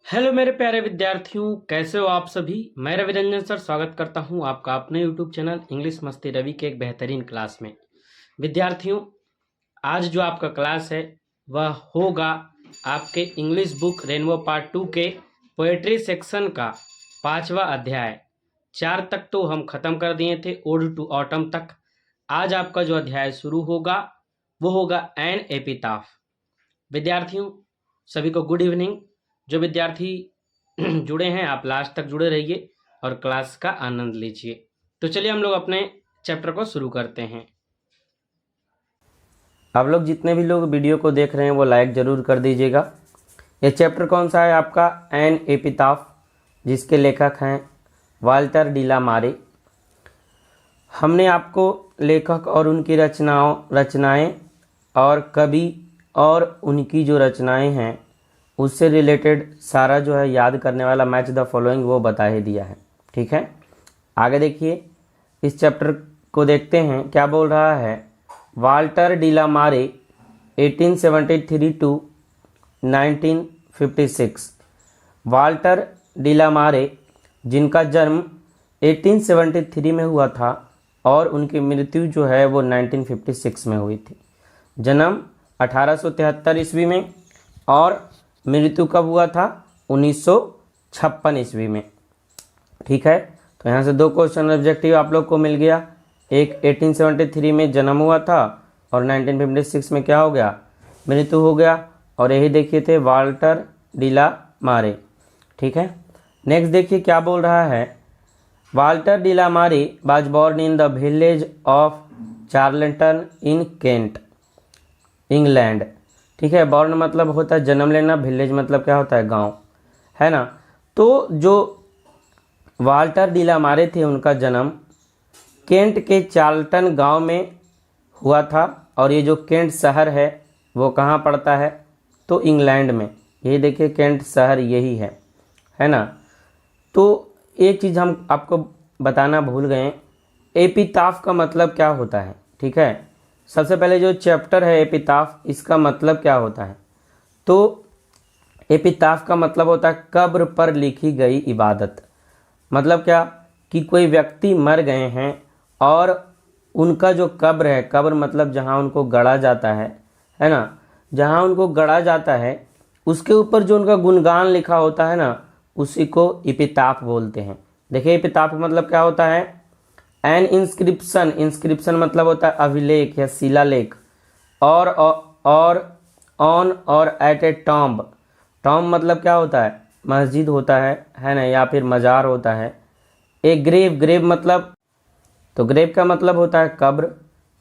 Hello मेरे प्यारे विद्यार्थियों, कैसे हो आप सभी। मैं रवि रंजन सर स्वागत करता हूं आपका अपने यूट्यूब चैनल इंग्लिश मस्ती रवि के एक बेहतरीन क्लास में। विद्यार्थियों, आज जो आपका क्लास है वह होगा आपके इंग्लिश बुक रेनबो पार्ट 2 के पोएट्री सेक्शन का 5वां अध्याय। 4 तक तो हम ख़त्म कर दिए थे, ओड टू ऑटम तक। आज आपका जो अध्याय शुरू होगा वो होगा एन एपिताफ। विद्यार्थियों सभी को गुड इवनिंग। जो विद्यार्थी जुड़े हैं आप लास्ट तक जुड़े रहिए और क्लास का आनंद लीजिए। तो चलिए हम लोग अपने चैप्टर को शुरू करते हैं। आप लोग जितने भी लोग वीडियो को देख रहे हैं वो लाइक ज़रूर कर दीजिएगा। ये चैप्टर कौन सा है आपका? एन एपिताफ, जिसके लेखक हैं वाल्टर डिला मारे। हमने आपको लेखक और उनकी रचनाएं और कवि और उनकी जो रचनाएं हैं उससे रिलेटेड सारा जो है याद करने वाला मैच द फॉलोइंग वो बता ही दिया है। ठीक है, आगे देखिए, इस चैप्टर को देखते हैं क्या बोल रहा है। वाल्टर डिला मारे 1873 टू 1956। वाल्टर डिला मारे जिनका जन्म 1873 में हुआ था और उनकी मृत्यु जो है वो 1956 में हुई थी। जन्म 1873 ईस्वी में और मृत्यु कब हुआ था? 1956 ईस्वी में। ठीक है, तो यहाँ से दो क्वेश्चन ऑब्जेक्टिव आप लोग को मिल गया। एक 1873 में जन्म हुआ था और 1956 में क्या हो गया? मृत्यु हो गया। और यही देखिए थे वाल्टर डिला मारे। ठीक है, नेक्स्ट देखिए क्या बोल रहा है। वाल्टर डिला मारे was born in the village of Charlton in Kent, England. ठीक है, बॉर्न मतलब होता है जन्म लेना, विलेज मतलब क्या होता है? गांव, है ना। तो जो वाल्टर डिला मारे थे उनका जन्म केंट के चार्लटन गांव में हुआ था। और ये जो केंट शहर है वो कहाँ पड़ता है? तो इंग्लैंड में। यही देखिए केंट शहर यही है ना। तो एक चीज़ हम आपको बताना भूल गए, एपिताफ का मतलब क्या होता है। ठीक है, सबसे पहले जो चैप्टर है एपिताफ, इसका मतलब क्या होता है? तो एपिताफ का मतलब होता है कब्र पर लिखी गई इबादत। मतलब क्या कि कोई व्यक्ति मर गए हैं और उनका जो कब्र है, कब्र मतलब जहाँ उनको गड़ा जाता है ना, जहाँ उनको गड़ा जाता है उसके ऊपर जो उनका गुणगान लिखा होता है ना, उसी को एपिताफ बोलते हैं। देखिए एपिताफ मतलब क्या होता है? एन इंस्क्रिप्शन, इंस्क्रिप्शन मतलब होता है अभिलेख या शिलालेख। और ऑन और एट ए टॉम्ब, टॉम्ब मतलब क्या होता है? मस्जिद होता है ना, या फिर मज़ार होता है। ए ग्रेव, ग्रेव मतलब, तो ग्रेव का मतलब होता है कब्र।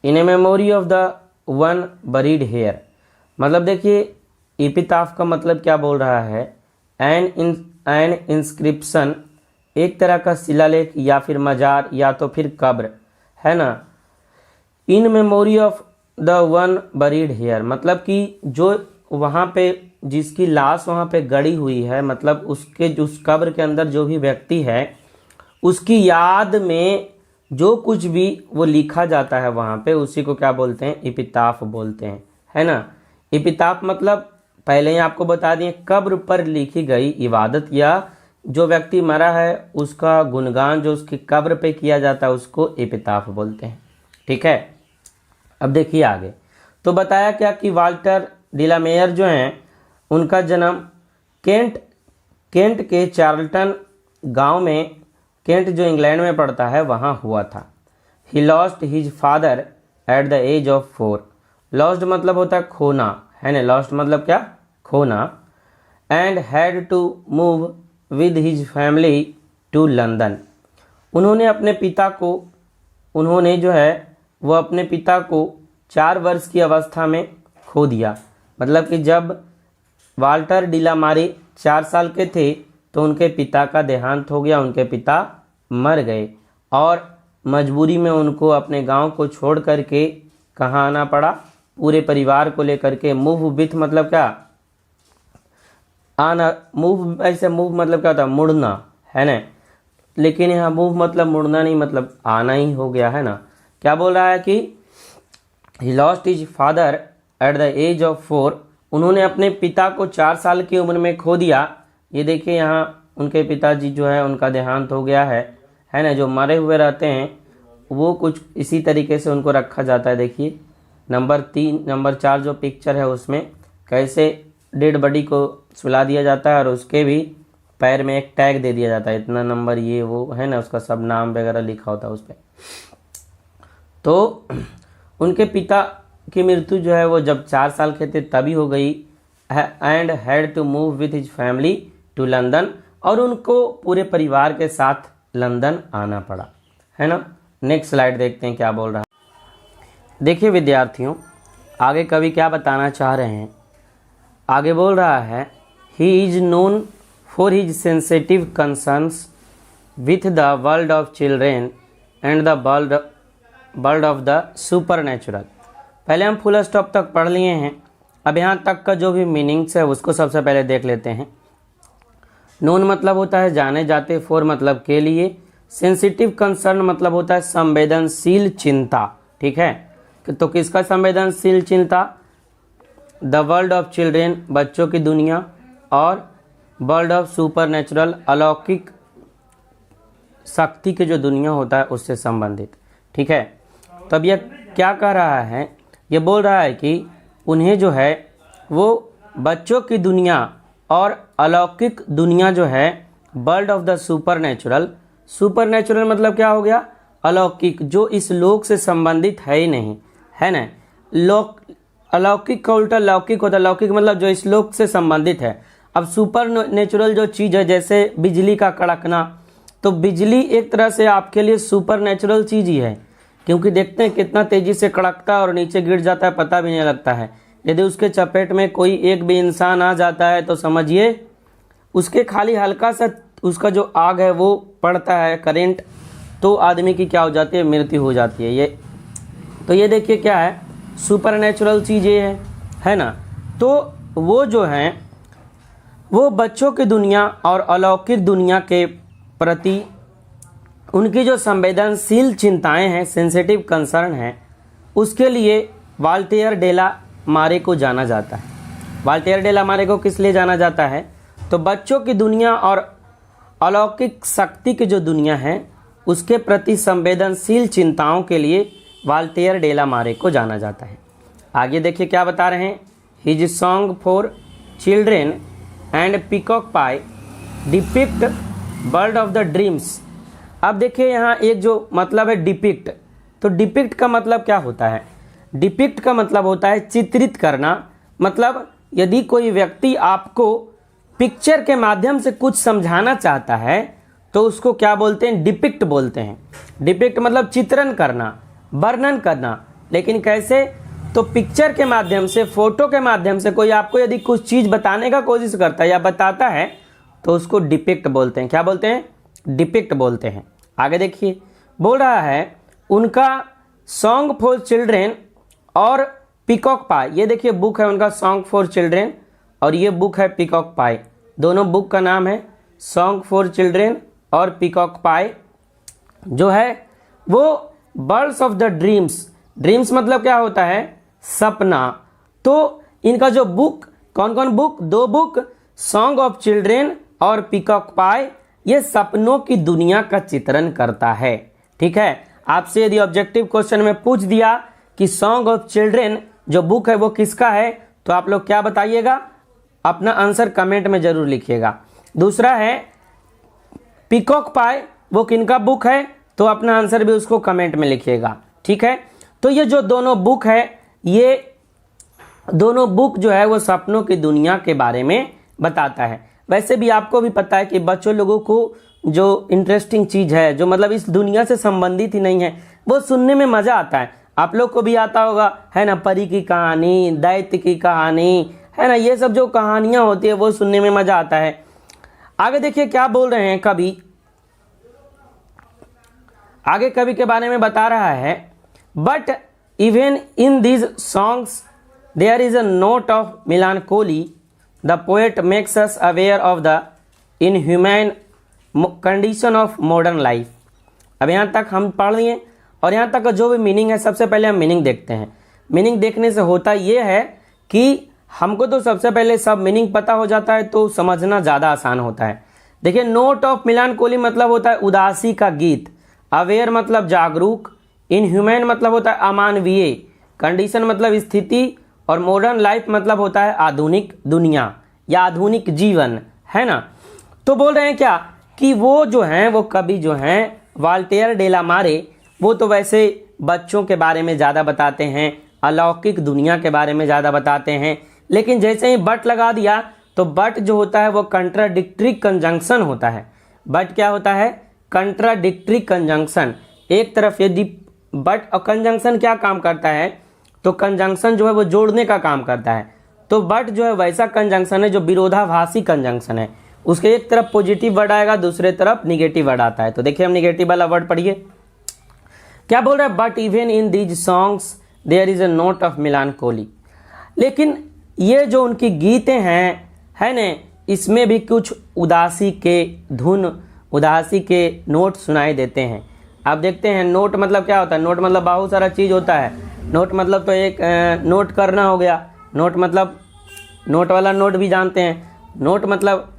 In a memory of the one buried here, मतलब देखिए एपिताफ का मतलब क्या बोल रहा है? एन इंस्क्रिप्शन एक तरह का शिलालेख या फिर मजार या तो फिर कब्र, है ना। In memory of the one buried here मतलब कि जो वहाँ पे जिसकी लाश वहाँ पे गड़ी हुई है, मतलब उसके उस कब्र के अंदर जो भी व्यक्ति है उसकी याद में जो कुछ भी वो लिखा जाता है वहाँ पे, उसी को क्या बोलते हैं? एपिताफ बोलते हैं, है ना। एपिताफ मतलब पहले ही आपको बता दिए, कब्र पर लिखी गई इबादत या जो व्यक्ति मरा है उसका गुणगान जो उसकी कब्र पे किया जाता है उसको एपिताफ बोलते हैं। ठीक है, अब देखिए आगे। तो बताया क्या कि वाल्टर डिला मेयर जो हैं उनका जन्म केंट के चार्लटन गांव में, केंट जो इंग्लैंड में पड़ता है वहाँ हुआ था। He lost his father at the age of 4। Lost मतलब होता है खोना, है ना। लॉस्ट मतलब क्या? खोना। And had to move with his family to London. उन्होंने अपने पिता को 4 वर्ष की अवस्था में खो दिया। मतलब कि जब वाल्टर डिला मारे 4 साल के थे तो उनके पिता का देहांत हो गया, उनके पिता मर गए और मजबूरी में उनको अपने गांव को छोड़ करके कहाँ आना पड़ा? पूरे परिवार को लेकर के। मूव विथ मतलब क्या? आना। मूव, ऐसे मूव मतलब क्या होता है? मुड़ना, है ना। लेकिन यहाँ मूव मतलब मुड़ना नहीं, मतलब आना ही हो गया, है ना। क्या बोल रहा है कि he lost his father at the age of 4। उन्होंने अपने पिता को 4 साल की उम्र में खो दिया। ये देखिए यहाँ उनके पिताजी जो है उनका देहांत हो गया है ना। जो मरे हुए रहते हैं वो कुछ इसी तरीके से उनको रखा जाता है। देखिए नंबर 4 जो पिक्चर है उसमें कैसे डेड बॉडी को सुला दिया जाता है और उसके भी पैर में एक टैग दे दिया जाता है, इतना नंबर ये वो है ना, उसका सब नाम वगैरह लिखा होता है उस पर। तो उनके पिता की मृत्यु जो है वो जब 4 साल के थे तभी हो गई and had to move with his family to London, और उनको पूरे परिवार के साथ लंदन आना पड़ा, है ना। नेक्स्ट स्लाइड देखते हैं क्या बोल रहा है। देखिए विद्यार्थियों, आगे कवि क्या बताना चाह रहे हैं। आगे बोल रहा है he is known for his sensitive concerns with the world of children and the world of the super natural. पहले हम फुल स्टॉप तक पढ़ लिए हैं, अब यहाँ तक का जो भी मीनिंग्स है उसको सबसे पहले देख लेते हैं। नोन मतलब होता है जाने जाते, फॉर मतलब के लिए, सेंसिटिव कंसर्न मतलब होता है संवेदनशील चिंता, ठीक है। तो किसका संवेदनशील चिंता? द वर्ल्ड ऑफ चिल्ड्रेन बच्चों की दुनिया, और वर्ल्ड ऑफ सुपर नेचुरल अलौकिक शक्ति की जो दुनिया होता है उससे संबंधित, ठीक है। तब यह क्या कह रहा है? ये बोल रहा है कि उन्हें जो है वो बच्चों की दुनिया और अलौकिक दुनिया जो है, world of the super natural मतलब क्या हो गया? अलौकिक, जो इस लोक से संबंधित है ही नहीं, है ना। अलौकिक का उल्टा लौकिक होता है, लौकिक मतलब जो इस लोक से संबंधित है। अब सुपर नेचुरल जो चीज़ है, जैसे बिजली का कड़कना, तो बिजली एक तरह से आपके लिए सुपर नेचुरल चीज़ ही है, क्योंकि देखते हैं कितना तेज़ी से कड़कता है और नीचे गिर जाता है, पता भी नहीं लगता है। यदि उसके चपेट में कोई एक भी इंसान आ जाता है तो समझिए उसके खाली हल्का सा उसका जो आग है वो पड़ता है करंट, तो आदमी की क्या हो जाती है? मृत्यु हो जाती है। ये देखिए क्या है, सुपर नेचुरल चीज़ ये है ना। तो वो जो है वो बच्चों की दुनिया और अलौकिक दुनिया के प्रति उनकी जो संवेदनशील चिंताएं हैं, सेंसिटिव कंसर्न है, उसके लिए वाल्टेयर डेला मारे को जाना जाता है। वाल्टेयर डेला मारे को किस लिए जाना जाता है? तो बच्चों की दुनिया और अलौकिक शक्ति की जो दुनिया है उसके प्रति संवेदनशील चिंताओं के लिए वाल्टेयर डेला मारे को जाना जाता है। आगे देखिए क्या बता रहे हैं। His song for children and peacock pi depict world of the dreams. अब देखिए यहाँ एक जो मतलब है डिपिक्ट, तो डिपिक्ट का मतलब क्या होता है? डिपिक्ट का मतलब होता है चित्रित करना। मतलब यदि कोई व्यक्ति आपको पिक्चर के माध्यम से कुछ समझाना चाहता है तो उसको क्या बोलते हैं? डिपिक्ट बोलते हैं। डिपिक्ट मतलब चित्रण करना, वर्णन करना। लेकिन कैसे? तो पिक्चर के माध्यम से, फोटो के माध्यम से कोई आपको यदि कुछ चीज़ बताने का कोशिश करता है या बताता है तो उसको डिपिक्ट बोलते हैं। क्या बोलते हैं? डिपिक्ट बोलते हैं। आगे देखिए बोल रहा है उनका सॉन्ग फॉर चिल्ड्रेन और पीकॉक पाई। ये देखिए बुक है उनका सॉन्ग फॉर चिल्ड्रेन और ये बुक है पीकॉक पाई। दोनों बुक का नाम है सॉन्ग फॉर चिल्ड्रेन और पीकॉक पाई। जो है वो birds of the dreams, dreams मतलब क्या होता है? सपना। तो इनका जो बुक, कौन कौन book? 2 book, song of children और पीकॉक पाई, ये सपनों की दुनिया का चित्रण करता है, ठीक है। आपसे यदि ऑब्जेक्टिव क्वेश्चन में पूछ दिया कि सॉन्ग ऑफ चिल्ड्रेन जो बुक है वो किसका है, तो आप लोग क्या बताइएगा? अपना आंसर कमेंट में जरूर लिखिएगा। दूसरा है पीकॉक पाई, वो किनका बुक है, तो अपना आंसर भी उसको कमेंट में लिखिएगा, ठीक है। तो ये जो दोनों बुक है, ये दोनों बुक जो है वो सपनों की दुनिया के बारे में बताता है। वैसे भी आपको भी पता है कि बच्चों लोगों को जो इंटरेस्टिंग चीज़ है, जो मतलब इस दुनिया से संबंधित ही नहीं है, वो सुनने में मज़ा आता है। आप लोग को भी आता होगा, है ना, परी की कहानी, दैत्य की कहानी, है ना, ये सब जो कहानियाँ होती है वो सुनने में मज़ा आता है। आगे देखिए क्या बोल रहे हैं कवि। आगे कवि के बारे में बता रहा है, but even in these songs there is a note of melancholy. The poet makes us aware of the inhuman condition of modern life. अब यहाँ तक हम पढ़ लिए और यहाँ तक का जो भी मीनिंग है, सबसे पहले हम मीनिंग देखते हैं। मीनिंग देखने से होता ये है कि हमको तो सबसे पहले सब मीनिंग पता हो जाता है तो समझना ज़्यादा आसान होता है। देखिए, नोट ऑफ मिलानकोली मतलब होता है उदासी का गीत, अवेयर मतलब जागरूक, इनह्यूमन मतलब होता है अमानवीय, कंडीशन मतलब स्थिति, और मॉडर्न लाइफ मतलब होता है आधुनिक दुनिया या आधुनिक जीवन, है ना। तो बोल रहे हैं क्या कि वो जो हैं, वो कवि जो हैं वाल्टेयर डेला मारे, वो तो वैसे बच्चों के बारे में ज़्यादा बताते हैं, अलौकिक दुनिया के बारे में ज़्यादा बताते हैं, लेकिन जैसे ही बट लगा दिया तो बट जो होता है वो कंट्राडिक्टरी कंजंक्शन होता है। बट क्या होता है? Contradictory conjunction. एक तरफ यदि बट और कंजंक्शन क्या काम करता है, तो कंजंक्शन जो है वो जोड़ने का काम करता है। तो बट जो है वैसा कंजंक्शन है जो विरोधाभासी कंजंक्शन है, उसके एक तरफ पॉजिटिव वर्ड आएगा, दूसरे तरफ निगेटिव वर्ड आता है। तो देखिए हम निगेटिव वाला वर्ड पढ़िए, क्या बोल रहा है? But even in these songs there is a note of melancholy. लेकिन ये जो उनकी गीतें हैं, है न, इसमें भी कुछ उदासी के धुन, उदासी के नोट सुनाई देते हैं। आप देखते हैं नोट मतलब क्या होता है? नोट मतलब बहुत सारा चीज़ होता है। नोट मतलब तो एक नोट करना हो गया, नोट मतलब नोट वाला नोट भी जानते हैं। नोट मतलब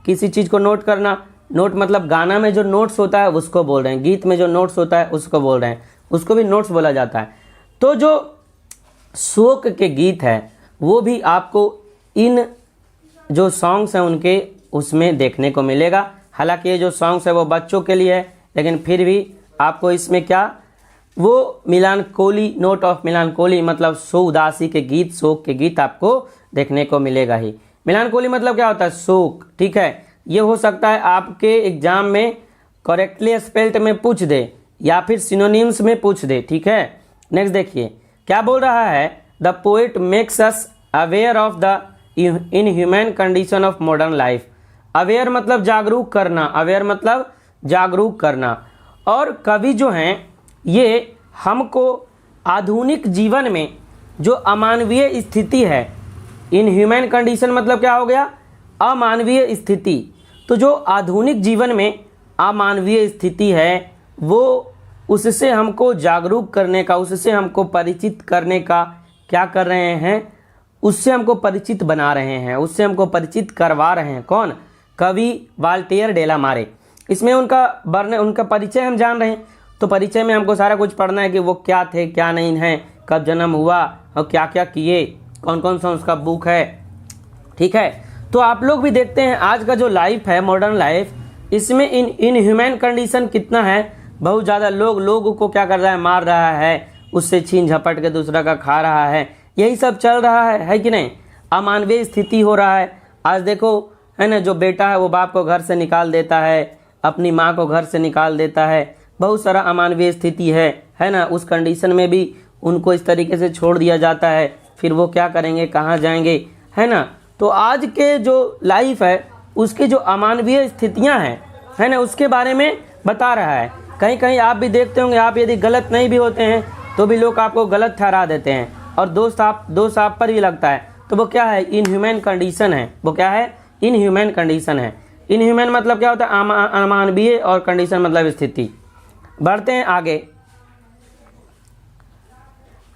किसी चीज़ को नोट करना, नोट मतलब गाना में जो नोट्स होता है उसको बोल रहे हैं, गीत में जो नोट्स होता है उसको बोल रहे हैं, उसको भी नोट्स बोला जाता है। तो जो शोक के गीत है वो भी आपको इन जो सॉन्ग्स हैं उनके उसमें देखने को मिलेगा। हालांकि ये जो सॉन्ग्स है वो बच्चों के लिए है, लेकिन फिर भी आपको इसमें क्या, वो मिलानकोली, नोट ऑफ मिलानकोली मतलब सो उदासी के गीत, शोक के गीत आपको देखने को मिलेगा ही। मिलानकोली मतलब क्या होता है? शोक, ठीक है। ये हो सकता है आपके एग्जाम में करेक्टली स्पेल्ड में पूछ दे या फिर सिनोनिम्स में पूछ दे, ठीक है। नेक्स्ट देखिए क्या बोल रहा है? The poet makes us aware of the inhuman condition of modern life. Aware मतलब जागरूक करना, अवेयर मतलब जागरूक करना। और कवि जो हैं ये हमको आधुनिक जीवन में जो अमानवीय स्थिति है, इनह्यूमन कंडीशन मतलब क्या हो गया? अमानवीय स्थिति। तो जो आधुनिक जीवन में अमानवीय स्थिति है वो उससे हमको जागरूक करने का, उससे हमको परिचित करने का क्या कर रहे हैं? उससे हमको परिचित बना रहे हैं, उससे हमको परिचित करवा रहे हैं। कौन? कवि वाल्टेयर डेला मारे। इसमें उनका परिचय हम जान रहे हैं, तो परिचय में हमको सारा कुछ पढ़ना है कि वो क्या थे, क्या नहीं है, कब जन्म हुआ और क्या क्या किए, कौन कौन सा उसका बुक है, ठीक है। तो आप लोग भी देखते हैं आज का जो लाइफ है, मॉडर्न लाइफ, इसमें इनह्यूमन कंडीशन कितना है। बहुत ज़्यादा लोगों को क्या कर रहा है? मार रहा है, उससे छीन झपट के दूसरा का खा रहा है, यही सब चल रहा है कि नहीं? अमानवीय स्थिति हो रहा है। आज देखो, है ना, जो बेटा है वो बाप को घर से निकाल देता है, अपनी माँ को घर से निकाल देता है, बहुत सारा अमानवीय स्थिति है ना। उस कंडीशन में भी उनको इस तरीके से छोड़ दिया जाता है, फिर वो क्या करेंगे, कहाँ जाएंगे, है ना। तो आज के जो लाइफ है उसकी जो अमानवीय स्थितियाँ हैं, है ना, उसके बारे में बता रहा है। कहीं कहीं आप भी देखते होंगे, आप यदि गलत नहीं भी होते हैं तो भी लोग आपको गलत ठहरा देते हैं, और दोस्त आप पर भी लगता है। तो वो क्या है? इनह्यूमन कंडीशन है। वो क्या है? इनह्यूमन कंडीशन है। इनह्यूमन मतलब क्या होता है? अमानवीय, और कंडीशन मतलब स्थिति। बढ़ते हैं आगे।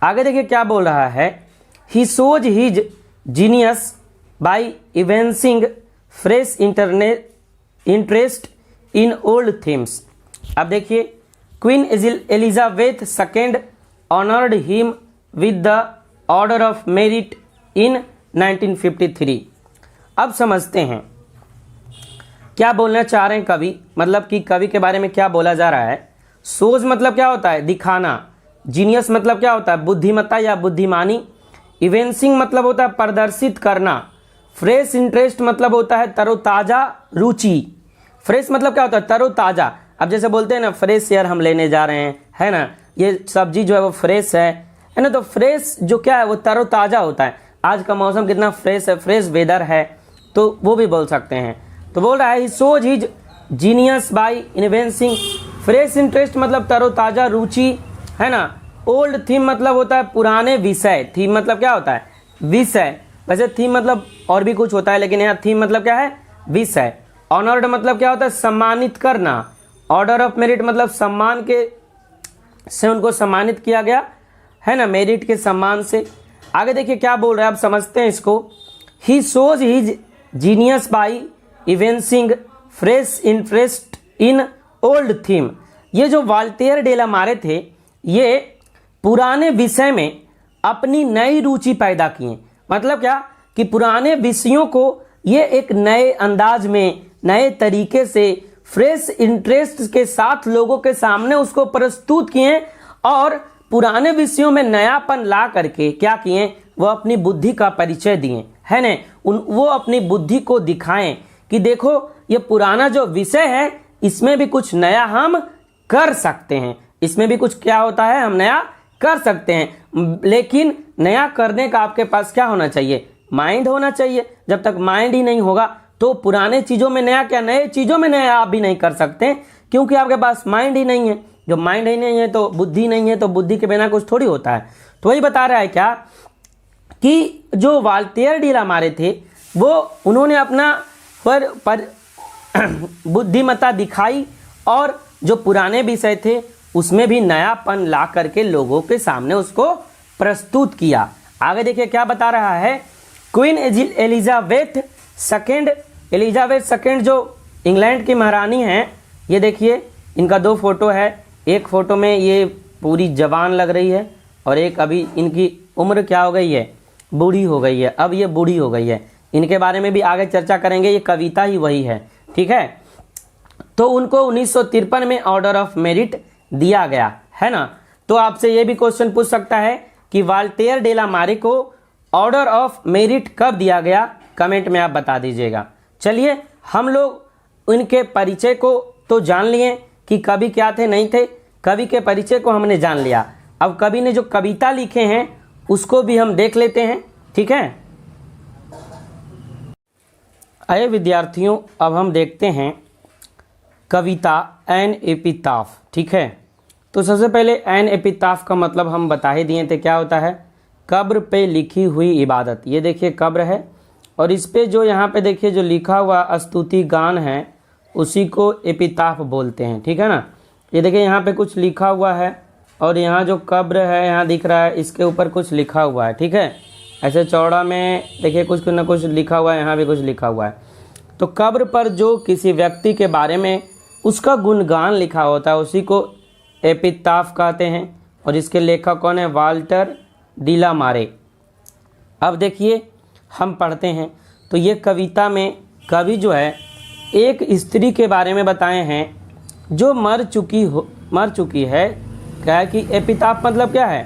आगे देखिए क्या बोल रहा है? He shows his genius by evincing fresh interest in old themes. अब देखिए, Queen Elizabeth second honoured him with the order of merit in 1953। अब समझते हैं क्या बोलना चाह रहे हैं कवि, मतलब कि कवि के बारे में क्या बोला जा रहा है। सोज मतलब क्या होता है? दिखाना। जीनियस मतलब क्या होता है? बुद्धिमत्ता या बुद्धिमानी। इवेंसिंग मतलब होता है प्रदर्शित करना। फ्रेश इंटरेस्ट मतलब होता है तरोताजा रुचि। फ्रेश मतलब क्या होता है? तरोताजा। अब जैसे बोलते हैं ना, फ्रेश एयर हम लेने जा रहे हैं, है ना, ये सब्जी जो है वो फ्रेश है ना। तो फ्रेश जो क्या है वो तरोताजा होता है। आज का मौसम कितना फ्रेश है, फ्रेश वेदर है, तो वो भी बोल सकते हैं। तो बोल रहा है, he shows his genius by evincing fresh interest मतलब तरोताजा रुचि, है ना। ओल्ड थीम मतलब होता है पुराने विषय। थीम मतलब क्या होता है? विषय। वैसे थीम मतलब और भी कुछ होता है, लेकिन यहाँ थीम मतलब क्या है? विषय। ऑनर्ड मतलब क्या होता है? सम्मानित करना। ऑर्डर ऑफ मेरिट मतलब सम्मान के से उनको सम्मानित किया गया, है ना, मेरिट के सम्मान से। आगे देखिए क्या बोल रहा है, अब समझते हैं इसको। He shows his genius by evincing fresh interest in old theme. ये जो वाल्टेयर डे ला मारे थे, ये पुराने विषय में अपनी नई रुचि पैदा किए। मतलब क्या कि पुराने विषयों को ये एक नए अंदाज में, नए तरीके से, फ्रेश इंटरेस्ट के साथ लोगों के सामने उसको प्रस्तुत किए और पुराने विषयों में नयापन ला करके क्या किए, वो अपनी बुद्धि का परिचय दिए, है ना। वो अपनी बुद्धि को दिखाएं कि देखो ये पुराना जो विषय है इसमें भी कुछ नया हम कर सकते हैं, इसमें भी कुछ क्या होता है, हम नया कर सकते हैं। लेकिन नया करने का आपके पास क्या होना चाहिए, माइंड होना चाहिए। जब तक माइंड ही नहीं होगा तो पुराने चीज़ों में नया क्या, नए चीज़ों में नया आप भी नहीं कर सकते, क्योंकि आपके पास माइंड ही नहीं है। जो माइंड ही नहीं है तो बुद्धि नहीं है, तो बुद्धि के बिना कुछ थोड़ी होता है। तो वही बता रहा है क्या कि जो वाल्टेयर डे ला मारे थे वो उन्होंने अपना पर बुद्धिमत्ता दिखाई और जो पुराने विषय थे उसमें भी नयापन ला करके लोगों के सामने उसको प्रस्तुत किया। आगे देखिए क्या बता रहा है। क्वीन एलिजाबेथ सेकेंड जो इंग्लैंड की महारानी हैं, ये देखिए इनका दो फोटो है। एक फोटो में ये पूरी जवान लग रही है और एक अभी इनकी उम्र क्या हो गई है, बूढ़ी हो गई है। अब ये बूढ़ी हो गई है, इनके बारे में भी आगे चर्चा करेंगे। ये कविता ही वही है, ठीक है। तो उनको 1953 में ऑर्डर ऑफ मेरिट दिया गया, है ना। तो आपसे ये भी क्वेश्चन पूछ सकता है कि वाल्टेयर डे ला मारे को ऑर्डर ऑफ मेरिट कब दिया गया, कमेंट में आप बता दीजिएगा। चलिए हम लोग उनके परिचय को तो जान लिए कि कवि क्या थे, नहीं थे। कवि के परिचय को हमने जान लिया। अब कवि ने जो कविता लिखे हैं उसको भी हम देख लेते हैं, ठीक है। आइए विद्यार्थियों, अब हम देखते हैं कविता एन एपिताफ, ठीक है। तो सबसे पहले एन एपिताफ का मतलब हम बता ही दिए थे, क्या होता है, कब्र पे लिखी हुई इबादत। ये देखिए कब्र है और इस पे जो यहाँ पे देखिए जो लिखा हुआ स्तुति गान है उसी को एपिताफ बोलते हैं, ठीक है ना। ये देखिए यहाँ पे कुछ लिखा हुआ है और यहाँ जो कब्र है यहाँ दिख रहा है, इसके ऊपर कुछ लिखा हुआ है, ठीक है। ऐसे चौड़ा में देखिए कुछ न कुछ लिखा हुआ है, यहाँ भी कुछ लिखा हुआ है। तो कब्र पर जो किसी व्यक्ति के बारे में उसका गुणगान लिखा होता है उसी को एपिताफ कहते हैं। और इसके लेखक कौन है, वाल्टर डी ला मारे। अब देखिए हम पढ़ते हैं तो ये कविता में कवि जो है एक स्त्री के बारे में बताए हैं जो मर चुकी है। क्या है कि एपिताफ मतलब क्या है,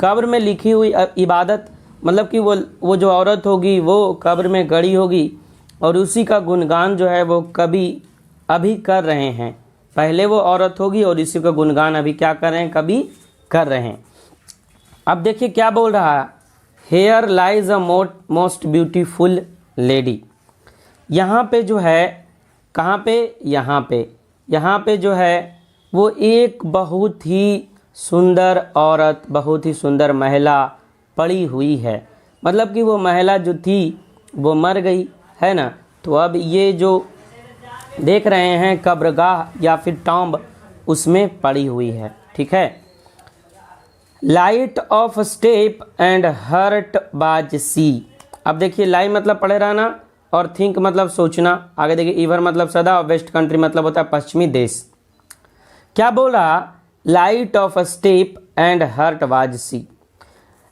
कब्र में लिखी हुई इबादत, मतलब कि वो जो औरत होगी वो कब्र में गड़ी होगी और उसी का गुणगान जो है वो कवि अभी कर रहे हैं। पहले वो औरत होगी और इसी का गुणगान अभी क्या कर रहे हैं, कवि कर रहे हैं। अब देखिए क्या बोल रहा है, here lies a most beautiful lady. यहाँ पे जो है, कहाँ पे, यहाँ पे जो है वो एक बहुत ही सुंदर औरत, बहुत ही सुंदर महिला पड़ी हुई है। मतलब कि वो महिला जो थी वो मर गई, है ना। तो अब ये जो देख रहे हैं कब्रगाह या फिर टॉम्ब, उसमें पड़ी हुई है, ठीक है। Light of step and heart was she. अब देखिए लाई मतलब पढ़े रहना और थिंक मतलब सोचना। आगे देखिए ईवर मतलब सदा और वेस्ट कंट्री मतलब होता है पश्चिमी देश। क्या बोल रहा, light of step and heart was she.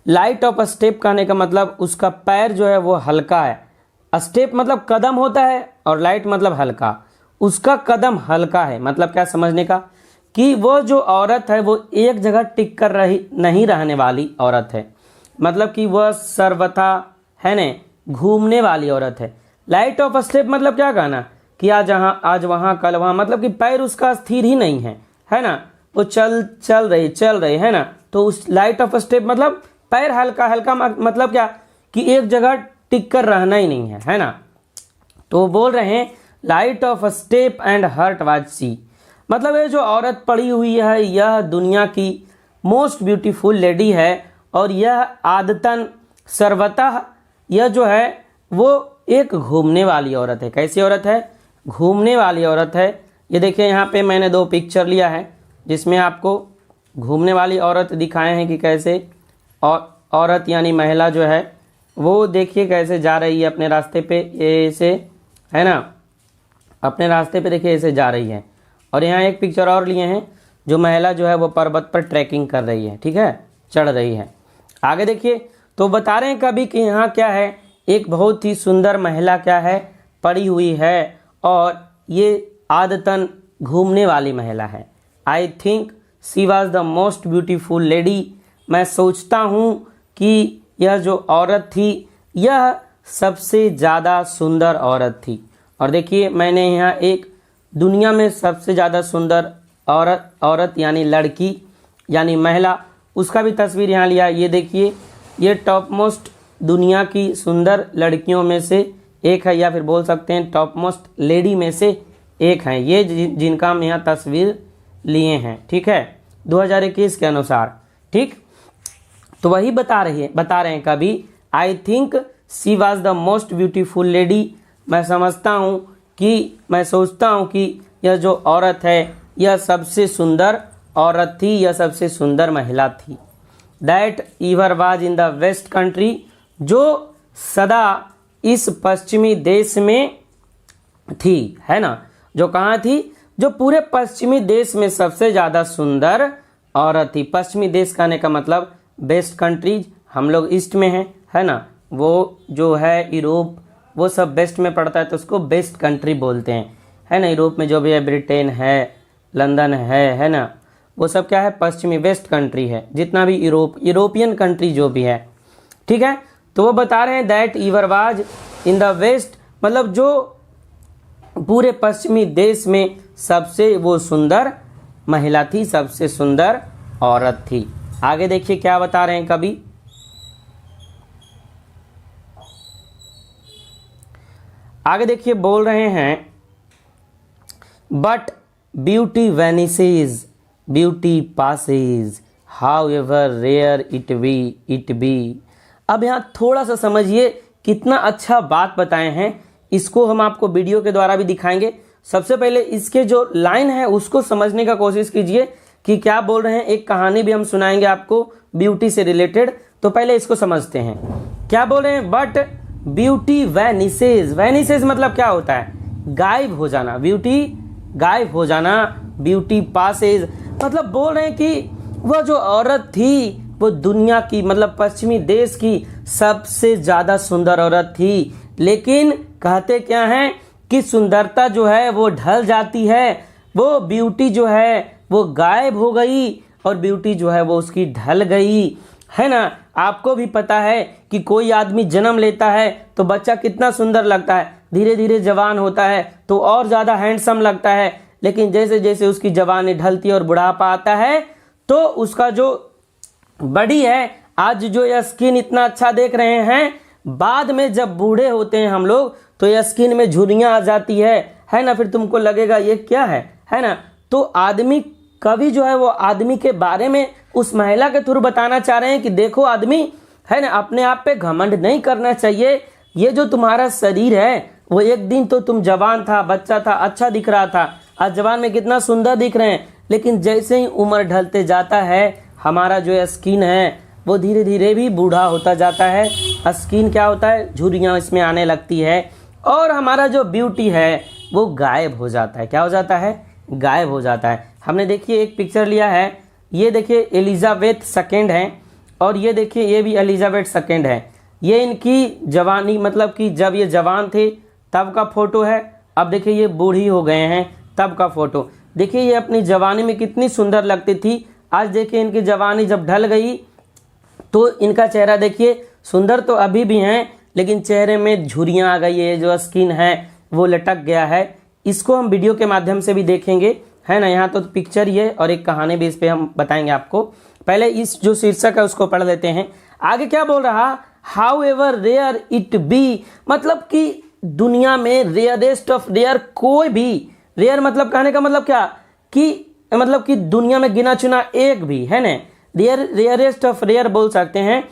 Light of step कहने का मतलब उसका पैर जो है वो हल्का है। स्टेप मतलब कदम होता है और लाइट मतलब हल्का, उसका कदम हल्का है। मतलब क्या समझने का कि वो जो औरत है वो एक जगह टिक कर नहीं रहने वाली औरत है। मतलब कि वह सर्वथा, है न, घूमने वाली औरत है। लाइट ऑफ स्टेप मतलब क्या कहना कि आज वहाँ कल वहाँ, मतलब कि पैर उसका स्थिर ही नहीं है ना। वो चल रही है ना। तो उस लाइट ऑफ स्टेप मतलब पैर हल्का मतलब क्या कि एक जगह टिक कर रहना ही नहीं है ना। तो बोल रहे हैं light of step and heart was she. मतलब ये जो औरत पड़ी हुई है यह दुनिया की मोस्ट ब्यूटीफुल लेडी है और यह आदतन सर्वतः यह जो है वो एक घूमने वाली औरत है। कैसी औरत है, घूमने वाली औरत है। ये देखिए यहाँ पे मैंने दो पिक्चर लिया है जिसमें आपको घूमने वाली औरत दिखाए हैं कि कैसे, और औरत यानी महिला जो है वो देखिए कैसे जा रही है अपने रास्ते पे, ऐसे है ना, अपने रास्ते पे देखिए ऐसे जा रही है। और यहाँ एक पिक्चर और लिए हैं, जो महिला जो है वो पर्वत पर ट्रैकिंग कर रही है, ठीक है, चढ़ रही है। आगे देखिए, तो बता रहे हैं कभी कि यहाँ क्या है, एक बहुत ही सुंदर महिला क्या है, पड़ी हुई है, और ये आदतन घूमने वाली महिला है। I think she was the most beautiful lady. मैं सोचता हूँ कि यह जो औरत थी यह सबसे ज़्यादा सुंदर औरत थी। और देखिए मैंने यहाँ एक दुनिया में सबसे ज़्यादा सुंदर औरत यानी लड़की यानी महिला, उसका भी तस्वीर यहाँ लिया। ये देखिए, ये टॉप मोस्ट दुनिया की सुंदर लड़कियों में से एक है, या फिर बोल सकते हैं टॉप मोस्ट लेडी में से एक हैं ये, जिनका हम यहाँ तस्वीर लिए हैं, ठीक है, 2021 के अनुसार, ठीक। तो वही बता रहे हैं कभी, I think she was the most beautiful lady. मैं सोचता हूँ कि यह जो औरत है यह सबसे सुंदर औरत थी, यह सबसे सुंदर महिला थी। That ever was in the west country, जो सदा इस पश्चिमी देश में थी, है ना, जो कहाँ थी, जो पूरे पश्चिमी देश में सबसे ज़्यादा सुंदर औरत थी। पश्चिमी देश कहने का मतलब वेस्ट कंट्रीज, हम लोग ईस्ट में हैं, है ना, वो जो है यूरोप वो सब वेस्ट में पड़ता है, तो उसको वेस्ट कंट्री बोलते हैं, है ना। यूरोप में जो भी है, ब्रिटेन है, लंदन है ना, वो सब क्या है, पश्चिमी वेस्ट कंट्री है, जितना भी यूरोपियन कंट्री जो भी है, ठीक है। तो वो बता रहे हैं that ever was in the west, मतलब जो पूरे पश्चिमी देश में सबसे वो सुंदर महिला थी, सबसे सुंदर औरत थी। आगे देखिए क्या बता रहे हैं कभी, आगे देखिए बोल रहे हैं, but beauty vanishes beauty passes however rare it be. अब यहाँ थोड़ा सा समझिए, कितना अच्छा बात बताए हैं, इसको हम आपको वीडियो के द्वारा भी दिखाएंगे। सबसे पहले इसके जो लाइन है उसको समझने का कोशिश कीजिए कि क्या बोल रहे हैं। एक कहानी भी हम सुनाएंगे आपको ब्यूटी से रिलेटेड, तो पहले इसको समझते हैं। क्या बोल रहे हैं, बट ब्यूटी वैनिसेज। वैनिसेज मतलब क्या होता है, गायब हो जाना, ब्यूटी गायब हो जाना। ब्यूटी पासेज मतलब बोल रहे हैं कि वह जो औरत थी वो दुनिया की, मतलब पश्चिमी देश की सबसे ज्यादा सुंदर औरत थी, लेकिन कहते क्या हैं कि सुंदरता जो है वो ढल जाती है, वो ब्यूटी जो है वो गायब हो गई, और ब्यूटी जो है वो उसकी ढल गई, है ना। आपको भी पता है कि कोई आदमी जन्म लेता है तो बच्चा कितना सुंदर लगता है, धीरे धीरे जवान होता है तो और ज्यादा हैंडसम लगता है, लेकिन जैसे जैसे उसकी जवानी ढलती है और बुढ़ापा आता है तो उसका जो बॉडी है, आज जो यह स्किन इतना अच्छा देख रहे हैं, बाद में जब बूढ़े होते हैं हम लोग तो यह स्किन में झुर्रियां आ जाती है ना, फिर तुमको लगेगा ये क्या है ना। तो आदमी कवि जो है वो आदमी के बारे में उस महिला के थ्रू बताना चाह रहे हैं कि देखो आदमी, है ना, अपने आप पे घमंड नहीं करना चाहिए। ये जो तुम्हारा शरीर है वो एक दिन तो तुम जवान था, बच्चा था, अच्छा दिख रहा था, आज जवान में कितना सुंदर दिख रहे हैं, लेकिन जैसे ही उम्र ढलते जाता है हमारा जो स्किन है वो धीरे धीरे भी बूढ़ा होता जाता है। स्किन क्या होता है, झुर्रियाँ इसमें आने लगती है, और हमारा जो ब्यूटी है वो गायब हो जाता है। क्या हो जाता है, गायब हो जाता है। हमने देखिए एक पिक्चर लिया है, ये देखिए एलिजाबेथ सेकेंड है, और ये देखिए ये भी एलिजाबेथ सेकेंड है। ये इनकी जवानी, मतलब कि जब ये जवान थे तब का फोटो है, अब देखिए ये बूढ़ी हो गए हैं तब का फोटो। देखिए ये अपनी जवानी में कितनी सुंदर लगती थी, आज देखिए इनकी जवानी जब ढल गई तो इनका चेहरा देखिए, सुंदर तो अभी भी हैं लेकिन चेहरे में झुर्रियाँ आ गई है, जो स्किन है वो लटक गया है। इसको हम वीडियो के माध्यम से भी देखेंगे, है ना। यहाँ तो पिक्चर ही है और एक कहानी भी इस पे हम बताएंगे आपको। पहले इस जो शीर्षक है उसको पढ़ लेते हैं। आगे क्या बोल रहा, however rare it be, मतलब कि दुनिया में रेयरेस्ट ऑफ रेयर, कोई भी, रेयर मतलब कहने का मतलब क्या, कि मतलब कि दुनिया में गिना चुना एक भी, है ना, रेयरेस्ट ऑफ रेयर बोल सकते हैं।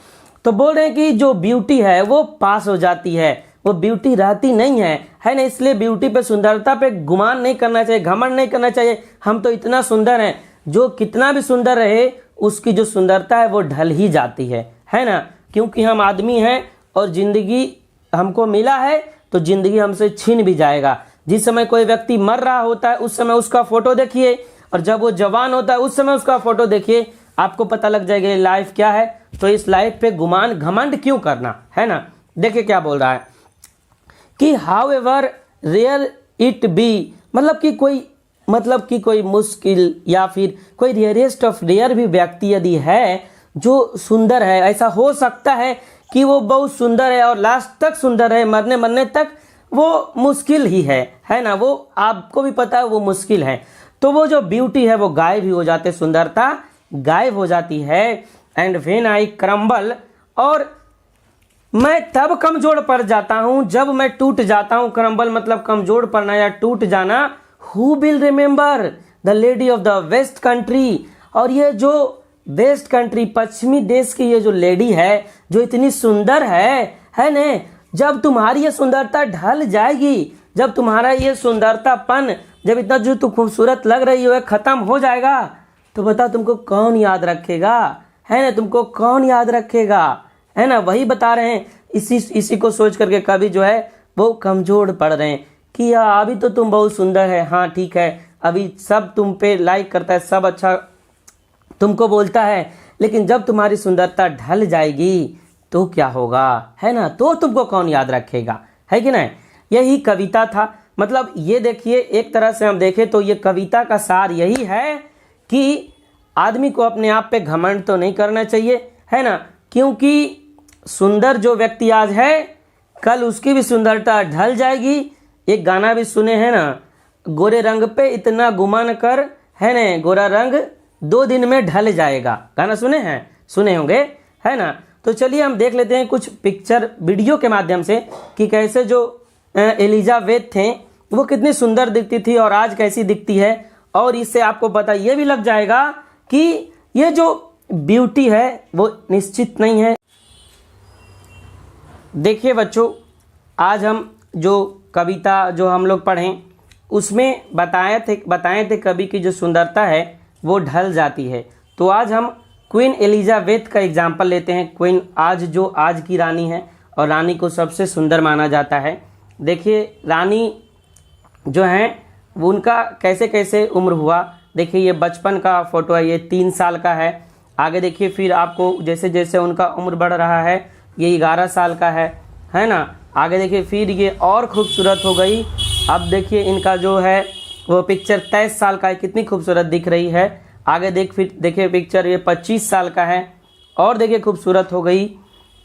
तो बोल रहे हैं कि जो ब्यूटी है वो पास हो जाती है, वो ब्यूटी रहती नहीं है ना। इसलिए ब्यूटी पे, सुंदरता पे गुमान नहीं करना चाहिए, घमंड नहीं करना चाहिए। हम तो इतना सुंदर हैं, जो कितना भी सुंदर रहे उसकी जो सुंदरता है वो ढल ही जाती है, है ना, क्योंकि हम आदमी हैं और जिंदगी हमको मिला है तो जिंदगी हमसे छीन भी जाएगा। जिस समय कोई व्यक्ति मर रहा होता है उस समय उसका फोटो देखिए, और जब वो जवान होता है उस समय उसका फोटो देखिए, आपको पता लग जाएगा ये लाइफ क्या है। तो इस लाइफ पे गुमान घमंड क्यों करना, है ना। देखिए क्या बोल रहा है कि however rare it be, मतलब कि कोई मुश्किल या फिर कोई रेयरेस्ट ऑफ रेयर भी व्यक्ति यदि है जो सुंदर है, ऐसा हो सकता है कि वो बहुत सुंदर है और लास्ट तक सुंदर है, मरने तक वो मुश्किल ही है ना, वो आपको भी पता है वो मुश्किल है। तो वो जो ब्यूटी है वो गायब ही हो जाती है, सुंदरता गायब हो जाती है। एंड व्हेन आई क्रम्बल, और मैं तब कमजोर पड़ जाता हूं जब मैं टूट जाता हूं। क्रम्बल मतलब कमजोर पड़ना या टूट जाना। Who will remember the lady of the west country, और ये जो वेस्ट कंट्री पश्चिमी देश की ये जो लेडी है जो इतनी सुंदर है ने, जब तुम्हारी ये सुंदरता ढल जाएगी, जब तुम्हारा ये सुंदरतापन, जब इतना जो तू खूबसूरत लग रही हो खत्म हो जाएगा, तो बता तुमको कौन याद रखेगा, है ना, तुमको कौन याद रखेगा, है ना। वही बता रहे हैं, इसी को सोच करके कवि जो है वो कमजोर पड़ रहे हैं कि अभी तो तुम बहुत सुंदर है, हाँ ठीक है, अभी सब तुम पे लाइक करता है, सब अच्छा तुमको बोलता है, लेकिन जब तुम्हारी सुंदरता ढल जाएगी तो क्या होगा, है ना, तो तुमको कौन याद रखेगा, है कि नहीं। यही कविता था। मतलब ये देखिए, एक तरह से हम देखें तो ये कविता का सार यही है कि आदमी को अपने आप पे घमंड तो नहीं करना चाहिए, है ना, क्योंकि सुंदर जो व्यक्ति आज है कल उसकी भी सुंदरता ढल जाएगी। एक गाना भी सुने हैं ना, गोरे रंग पे इतना गुमान कर, है ना, गोरा रंग 2 दिन में ढल जाएगा। गाना सुने हैं, सुने होंगे, है ना। तो चलिए हम देख लेते हैं कुछ पिक्चर वीडियो के माध्यम से कि कैसे जो एलिजाबेथ थे वो कितनी सुंदर दिखती थी और आज कैसी दिखती है, और इससे आपको पता ये भी लग जाएगा कि ये जो ब्यूटी है वो निश्चित नहीं है। देखिए बच्चों, आज हम जो कविता जो हम लोग पढ़ें उसमें बताए थे कवि की जो सुंदरता है वो ढल जाती है। तो आज हम क्वीन एलिजाबेथ का एग्जाम्पल लेते हैं। क्वीन आज की रानी है और रानी को सबसे सुंदर माना जाता है। देखिए रानी जो है वो उनका कैसे कैसे उम्र हुआ। देखिए ये बचपन का फोटो है, ये 3 साल का है। आगे देखिए फिर आपको जैसे जैसे उनका उम्र बढ़ रहा है ये 11 साल का है ना। आगे देखिए फिर ये और खूबसूरत हो गई। अब देखिए इनका जो है वो पिक्चर 23 साल का है, कितनी खूबसूरत दिख रही है। आगे फिर देखिए पिक्चर ये 25 साल का है और देखिए खूबसूरत हो गई।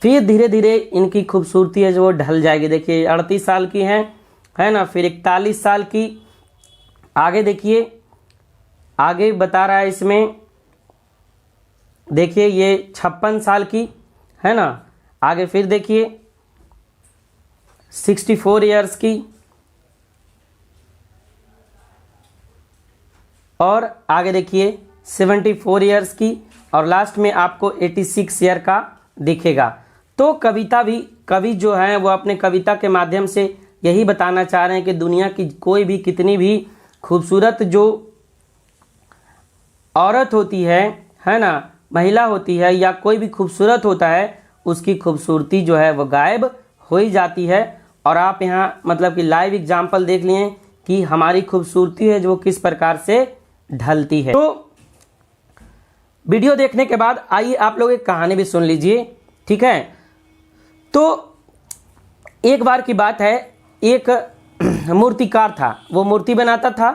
फिर धीरे धीरे इनकी खूबसूरती है जो वो ढल जाएगी। देखिए 38 साल की है ना, फिर 41 साल की। आगे देखिए आगे बता रहा है इसमें, देखिए ये 56 साल की है ना। आगे फिर देखिए 64 इयर्स की और आगे देखिए 74 इयर्स की और लास्ट में आपको 86 ईयर का दिखेगा। तो कवि जो है वो अपने कविता के माध्यम से यही बताना चाह रहे हैं कि दुनिया की कोई भी कितनी भी खूबसूरत जो औरत होती है ना, महिला होती है या कोई भी खूबसूरत होता है, उसकी खूबसूरती जो है वो गायब हो ही जाती है। और आप यहाँ मतलब कि लाइव एग्जाम्पल देख लिए कि हमारी खूबसूरती है जो किस प्रकार से ढलती है। तो वीडियो देखने के बाद आइए आप लोग एक कहानी भी सुन लीजिए, ठीक है। तो एक बार की बात है, एक मूर्तिकार था, वो मूर्ति बनाता था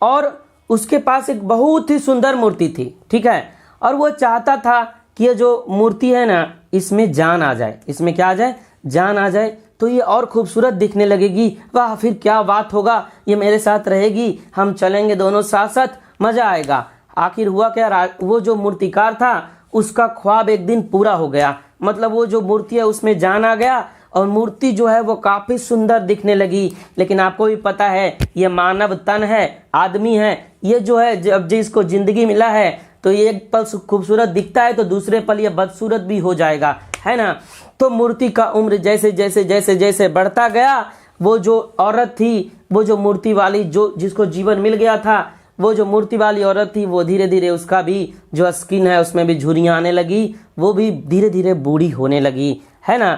और उसके पास एक बहुत ही सुंदर मूर्ति थी, ठीक है। और वो चाहता था कि ये जो मूर्ति है ना इसमें जान आ जाए, इसमें क्या आ जाए, जान आ जाए, तो ये और खूबसूरत दिखने लगेगी। वाह फिर क्या बात होगा, ये मेरे साथ रहेगी, हम चलेंगे दोनों साथ साथ, मजा आएगा। आखिर हुआ क्या, वो जो मूर्तिकार था उसका ख्वाब एक दिन पूरा हो गया। मतलब वो जो मूर्ति है उसमें जान आ गया और मूर्ति जो है वो काफी सुंदर दिखने लगी। लेकिन आपको भी पता है ये मानव तन है, आदमी है, ये जो है जब जिसको जिंदगी मिला है तो ये एक पल खूबसूरत दिखता है तो दूसरे पल ये बदसूरत भी हो जाएगा, है ना। तो मूर्ति का उम्र जैसे जैसे जैसे जैसे बढ़ता गया, वो जो औरत थी, वो जो मूर्ति वाली जो जिसको जीवन मिल गया था, वो जो मूर्ति वाली औरत थी वो धीरे धीरे उसका भी जो स्किन है उसमें भी झुर्रियाँ आने लगी, वो भी धीरे धीरे बूढ़ी होने लगी, है ना।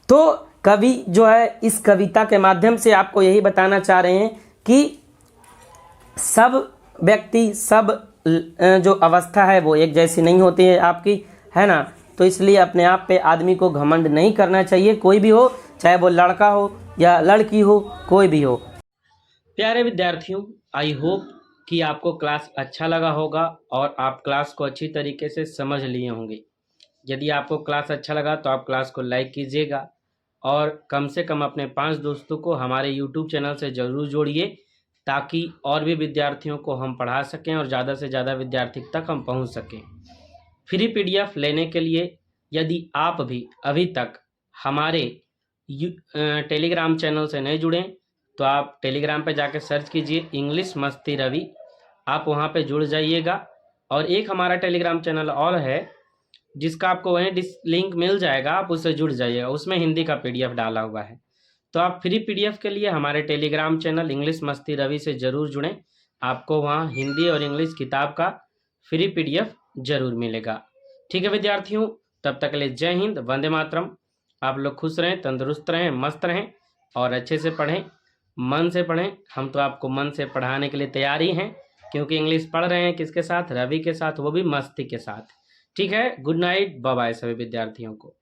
तो कवि जो है इस कविता के माध्यम से आपको यही बताना चाह रहे हैं कि सब व्यक्ति, सब जो अवस्था है वो एक जैसी नहीं होती है आपकी, है ना। तो इसलिए अपने आप पे आदमी को घमंड नहीं करना चाहिए, कोई भी हो, चाहे वो लड़का हो या लड़की हो, कोई भी हो। प्यारे विद्यार्थियों, आई होप कि आपको क्लास अच्छा लगा होगा और आप क्लास को अच्छी तरीके से समझ लिए होंगे। यदि आपको क्लास अच्छा लगा तो आप क्लास को लाइक कीजिएगा और कम से कम अपने 5 दोस्तों को हमारे यूट्यूब चैनल से ज़रूर जोड़िए, ताकि और भी विद्यार्थियों को हम पढ़ा सकें और ज़्यादा से ज़्यादा विद्यार्थी तक हम पहुंच सकें। फ्री पीडीएफ लेने के लिए यदि आप भी अभी तक हमारे टेलीग्राम चैनल से नहीं जुड़े तो आप टेलीग्राम पे जाके सर्च कीजिए इंग्लिश मस्ती रवि, आप वहाँ पे जुड़ जाइएगा। और एक हमारा टेलीग्राम चैनल और है जिसका आपको वहीं लिंक मिल जाएगा, आप उससे जुड़ जाइएगा, उसमें हिंदी का पीडीएफ डाला हुआ है। तो आप फ्री पीडीएफ के लिए हमारे टेलीग्राम चैनल इंग्लिश मस्ती रवि से ज़रूर जुड़ें, आपको वहाँ हिंदी और इंग्लिश किताब का फ्री पीडीएफ ज़रूर मिलेगा। ठीक है विद्यार्थियों, तब तक के लिए जय हिंद, वंदे मातरम। आप लोग खुश रहें, तंदुरुस्त रहें, मस्त रहें और अच्छे से पढ़ें, मन से पढ़ें। हम तो आपको मन से पढ़ाने के लिए तैयार ही हैं, क्योंकि इंग्लिश पढ़ रहे हैं किसके साथ, रवि के साथ, वो भी मस्ती के साथ। ठीक है, गुड नाइट, बाय बाय सभी विद्यार्थियों को।